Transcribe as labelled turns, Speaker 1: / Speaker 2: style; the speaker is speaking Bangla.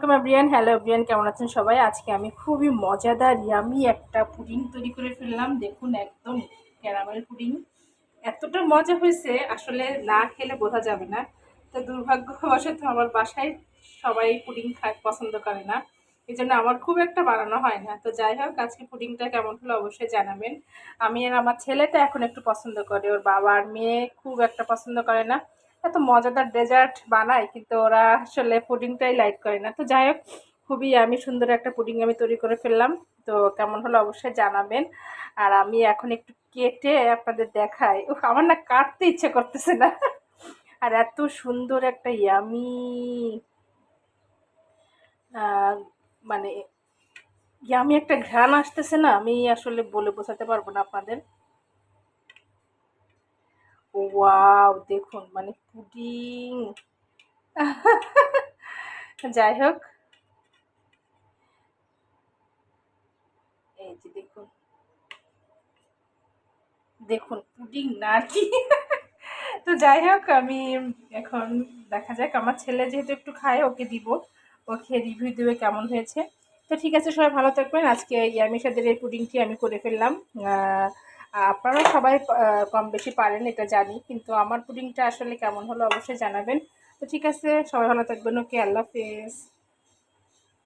Speaker 1: Welcome everyone. হ্যালো এভরিওয়ান, কেমন আছেন সবাই? আজকে আমি খুবই মজাদার ইয়ামি একটা পুডিং তৈরি করে ফেললাম। দেখুন, একদম ক্যারামেল পুডিং। এতটা মজা হয়েছে, আসলে না খেলে বোঝা যাবে না। তো দুর্ভাগ্যবশত আমার বাসায় সবাই পুডিং খায়, পছন্দ করে না। এই জন্য আমার খুব একটা বানানো হয় না। তো যাই হোক, আজকে পুডিংটা কেমন হলো অবশ্যই জানাবেন। আমি আর আমার ছেলেটা এখন একটু পছন্দ করে, ওর বাবা আর মেয়ে খুব একটা পছন্দ করে না। এত মজাদার ডেজার্ট বানায়, কিন্তু ওরা আসলে পুডিংটাই লাইক করে না। তো যাই হোক, খুবই আমি সুন্দর একটা পুডিং আমি তৈরি করে ফেললাম। তো কেমন হলো অবশ্যই জানাবেন। আর আমি এখন একটু কেটে আপনাদের দেখাই। উফ, আমার না কাটতে ইচ্ছে করতেছে না। আর এত সুন্দর একটা ইয়ামি মানে ইয়ামি একটা ঘ্রাণ আসতেছে না, আমি আসলে বলে বোঝাতে পারবো না আপনাদের। ওয়াও, দেখুন মানে পুডিং। যাই হোক, এই যে দেখুন, দেখুন পুডিং না আর কি। তো যাই হোক, আমি এখন দেখা যাক, আমার ছেলে যেহেতু একটু খায়, ওকে দিব, ওকে রিভিউ দেবে কেমন হয়েছে। তো ঠিক আছে, সবাই ভালো থাকবেন। আজকে ইয়ামি স্বাদের এই পুডিংটি আমি করে ফেললাম। আপনারা সবাই কম বেশি পারেন এটা জানি, কিন্তু আমার পুডিংটা আসলে কেমন হলো অবশ্যই জানাবেন। তো ঠিক আছে, সবাই ভালো থাকবেন। ওকে, আল্লাহ হাফেজ।